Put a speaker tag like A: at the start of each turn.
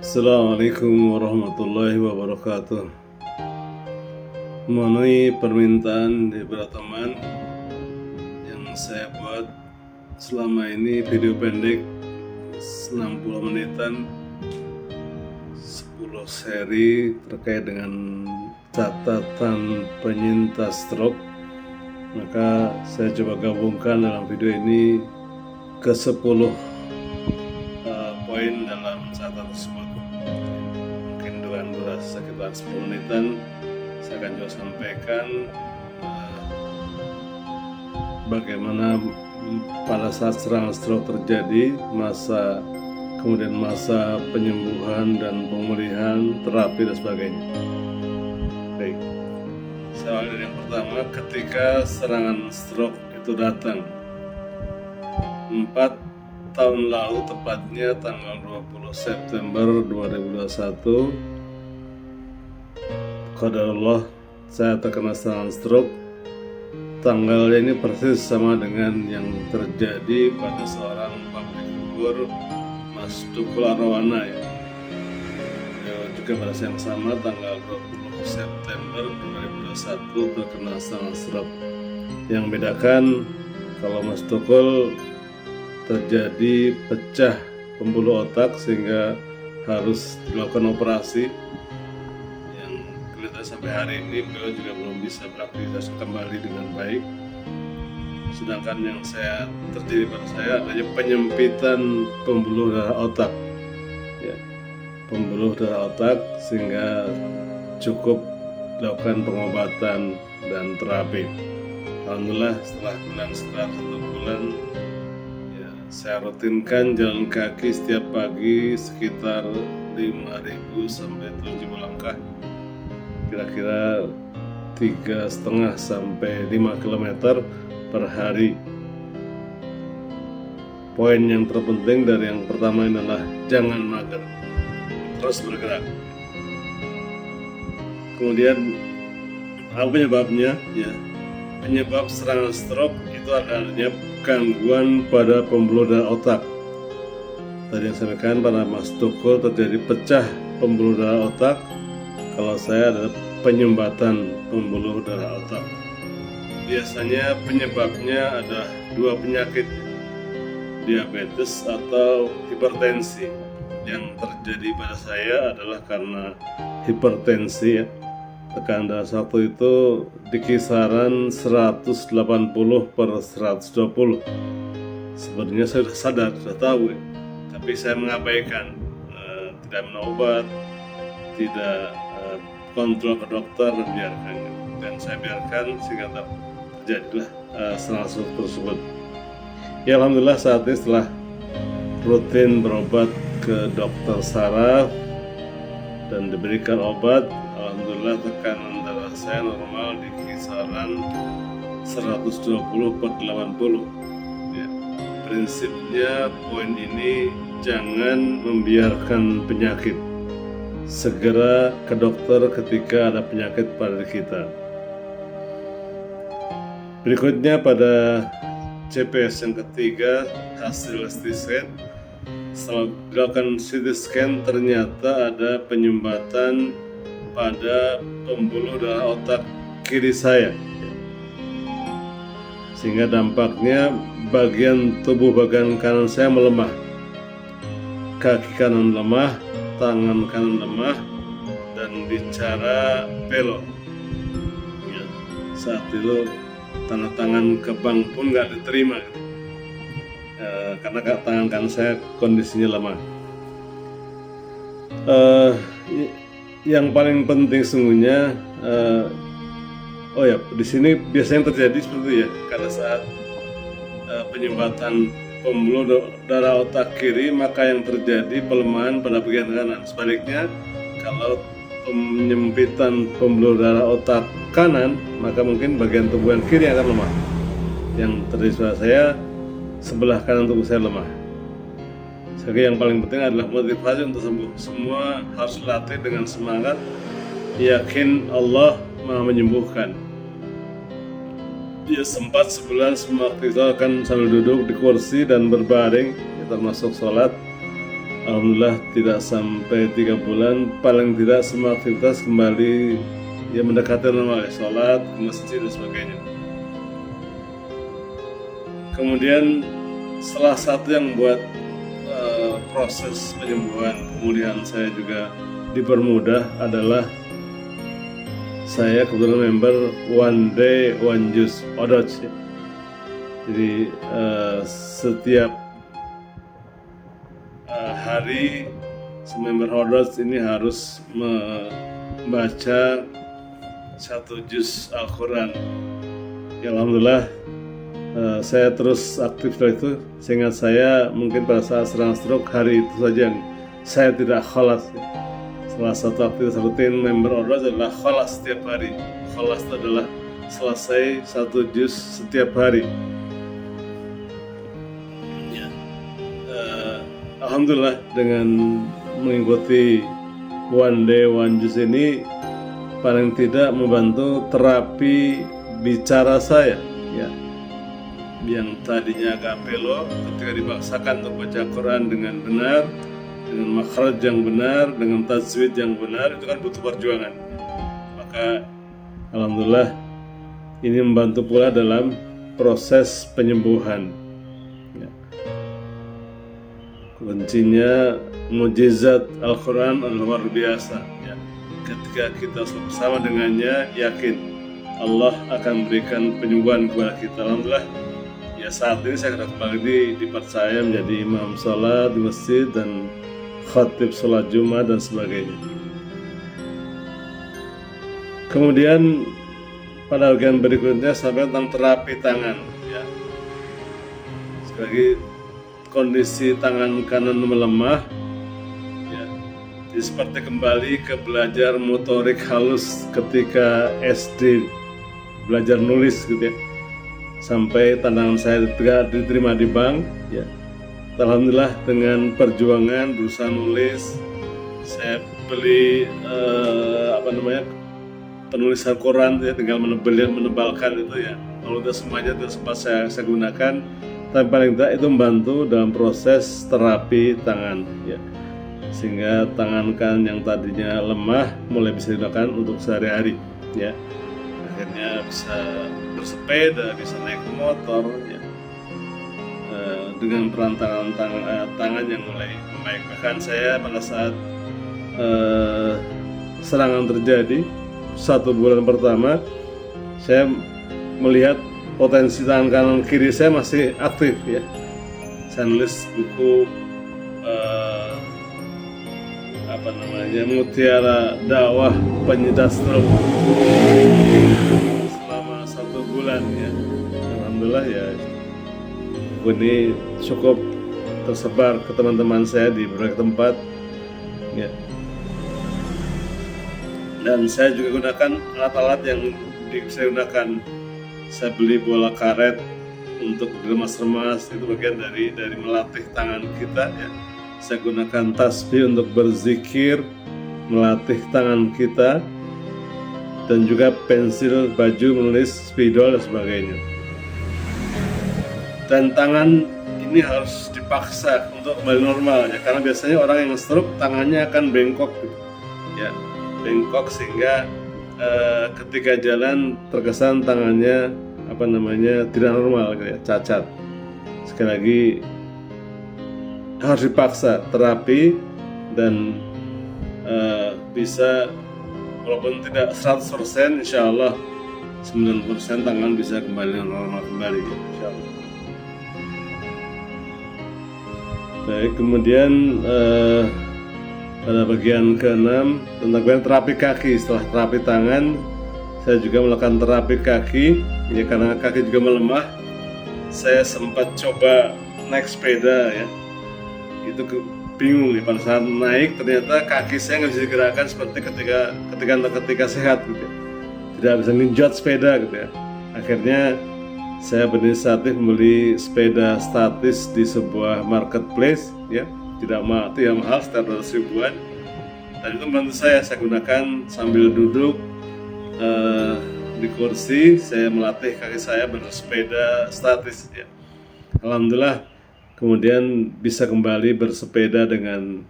A: Assalamualaikum warahmatullahi wabarakatuh. Memenuhi permintaan dari para teman yang saya buat selama ini video pendek 60 menitan 10 seri terkait dengan catatan penyintas stroke. Maka saya coba gabungkan dalam video ini ke 10 poin dalam catatan tersebut. Mungkin dengan durasi sekitar 10 menitan saya akan coba sampaikan bagaimana pada saat serangan stroke terjadi, kemudian masa penyembuhan dan pemulihan, terapi dan sebagainya. Baik, saya awali dari yang pertama. Ketika serangan stroke itu datang 4 tahun lalu, tepatnya tanggal 20 September 2021, qadarullah saya terkena serangan stroke. Tanggalnya ini persis sama dengan yang terjadi pada seorang public figure, Mas Tukul Arwana ya. Juga pada saat yang sama tanggal 20 September 2021 terkena serangan stroke. Yang membedakan, kalau Mas Tukul terjadi pecah pembuluh otak sehingga harus dilakukan operasi yang kelihatan sampai hari ini beliau juga belum bisa beraktivitas kembali dengan baik. Sedangkan yang terjadi pada saya adanya penyempitan pembuluh darah otak ya, pembuluh darah otak, sehingga cukup dilakukan pengobatan dan terapi. Alhamdulillah setelah 1 bulan saya rutinkan jalan kaki setiap pagi sekitar 5.000 sampai 7.000 langkah, kira-kira 3,5 sampai 5 km per hari. Poin yang terpenting dari yang pertama adalah jangan mager, terus bergerak. Kemudian apa penyebabnya? Ya, penyebab serangan stroke itu adanya gangguan pada pembuluh darah otak. Tadi yang saya sampaikan pada Mas Tukul terjadi pecah pembuluh darah otak. Kalau saya adalah penyumbatan pembuluh darah otak. Biasanya penyebabnya ada 2 penyakit, diabetes atau hipertensi. Yang terjadi pada saya adalah karena hipertensi ya. Tekanan darah satu itu di kisaran 180 per 120. Sebenarnya saya sudah sadar, sudah tahu ya. Tapi saya mengabaikan, tidak minum obat, tidak kontrol ke dokter, dan saya biarkan sehingga terjadilah serangan stroke tersebut. Ya alhamdulillah saat ini setelah rutin berobat ke dokter saraf dan diberikan obat, alhamdulillah tekanan darah saya normal di kisaran 120 per 80 ya. Prinsipnya poin ini jangan membiarkan penyakit, segera ke dokter ketika ada penyakit pada diri kita. Berikutnya pada CPS yang ketiga, hasil CT scan. Setelah dilakukan CT scan ternyata ada penyumbatan pada pembuluh darah otak kiri saya, sehingga dampaknya bagian tubuh bagian kanan saya melemah, kaki kanan lemah, tangan kanan lemah, dan bicara belok ya. Saat itu tanda tangan ke bank pun nggak diterima karena tangan kanan saya kondisinya lemah. Yang paling penting sungguhnya, di sini biasanya terjadi seperti itu ya, karena saat penyumbatan pembuluh darah otak kiri maka yang terjadi pelemahan pada bagian kanan. Sebaliknya, kalau penyempitan pembuluh darah otak kanan maka mungkin bagian tubuh yang kiri akan lemah. Yang terjadi pada saya, sebelah kanan tubuh saya lemah. Jadi yang paling penting adalah motivasi untuk sembuh. Semua harus latih dengan semangat, yakin Allah Maha menyembuhkan. Dia sempat sebulan semua waktu itu akan sambil duduk di kursi dan berbaring, ya, termasuk sholat. Alhamdulillah tidak sampai 3 bulan, paling tidak semua aktivitas kembali ya mendekati normal, sholat, ke masjid dan sebagainya. Kemudian salah satu yang buat proses penyembuhan pemulihan saya juga dipermudah adalah saya kebetulan member One Day One Juice Odoj ya. Jadi setiap hari member Odoj ini harus membaca 1 juz Al-Quran. Ya, alhamdulillah saya terus aktif setelah itu, sehingga saya mungkin pada saat serangan stroke hari itu saja saya tidak khalas ya. Salah satu aktivitas rutin member Odoj adalah khalas setiap hari. Khalas itu adalah selesai 1 juz setiap hari ya. Alhamdulillah dengan mengikuti One Day One Juice ini paling tidak membantu terapi bicara saya ya, yang tadinya agak pelo ketika dipaksakan untuk baca Quran dengan benar, dengan makhraj yang benar, dengan tajwid yang benar, itu kan butuh perjuangan. Maka alhamdulillah ini membantu pula dalam proses penyembuhan ya. Kuncinya mukjizat Al-Quran adalah luar biasa ya. Ketika kita bersama dengannya, yakin Allah akan memberikan penyembuhan kepada kita. Alhamdulillah ya, saat ini saya kembali dipercaya menjadi imam sholat di masjid dan khatib sholat Jumat dan sebagainya. Kemudian pada bagian berikutnya sampai tentang terapi tangan ya. Sekali lagi, kondisi tangan kanan melemah ya. Jadi seperti kembali ke belajar motorik halus ketika SD, belajar nulis gitu ya. Sampai tantangan saya diterima di bank ya. Alhamdulillah dengan perjuangan berusaha nulis, saya beli penulisan koran ya, tinggal menebalkan itu ya. Kalau udah semuanya itu sempat saya gunakan, tapi paling tidak itu membantu dalam proses terapi tangan ya. Sehingga tangan kanan yang tadinya lemah mulai bisa digunakan untuk sehari-hari ya. Akhirnya bisa bersepeda, bisa naik motor ya. Dengan perantaraan tangan yang mulai membaik. Bahkan saya pada saat serangan terjadi 1 bulan pertama, saya melihat potensi tangan kanan kiri saya masih aktif ya. Saya nulis buku Mutiara Dakwah Penyintas Stroke selama 1 bulan ya. Alhamdulillah ya, ini cukup tersebar ke teman-teman saya di berbagai tempat ya. Dan saya juga gunakan alat-alat yang saya gunakan. Saya beli bola karet untuk diremas-remas, itu bagian dari melatih tangan kita ya. Saya gunakan tasbih untuk berzikir, melatih tangan kita, dan juga pensil baju menulis spidol dan sebagainya. Dan tangan ini harus dipaksa untuk kembali normal ya, karena biasanya orang yang stroke tangannya akan bengkok gitu ya, bengkok sehingga ketika jalan terkesan tangannya tidak normal gitu ya, cacat. Sekali lagi harus dipaksa terapi dan bisa walaupun tidak 100%, insya Allah 90% tangan bisa kembali normal kembali ya, insya Allah. Baik, kemudian pada bagian ke-6 tentang terapi kaki. Setelah terapi tangan, saya juga melakukan terapi kaki ya, karena kaki juga melemah. Saya sempat coba naik sepeda ya, itu bingung ya, pada saat naik ternyata kaki saya nggak bisa digerakkan seperti ketika sehat gitu ya. Tidak bisa ninjot sepeda gitu ya. Akhirnya saya berinisiatif membeli sepeda statis di sebuah marketplace ya, tidak mahal, sekitar 200 ribuan. Dan itu membantu saya gunakan sambil duduk di kursi, saya melatih kaki saya bersepeda statis ya. Alhamdulillah kemudian bisa kembali bersepeda dengan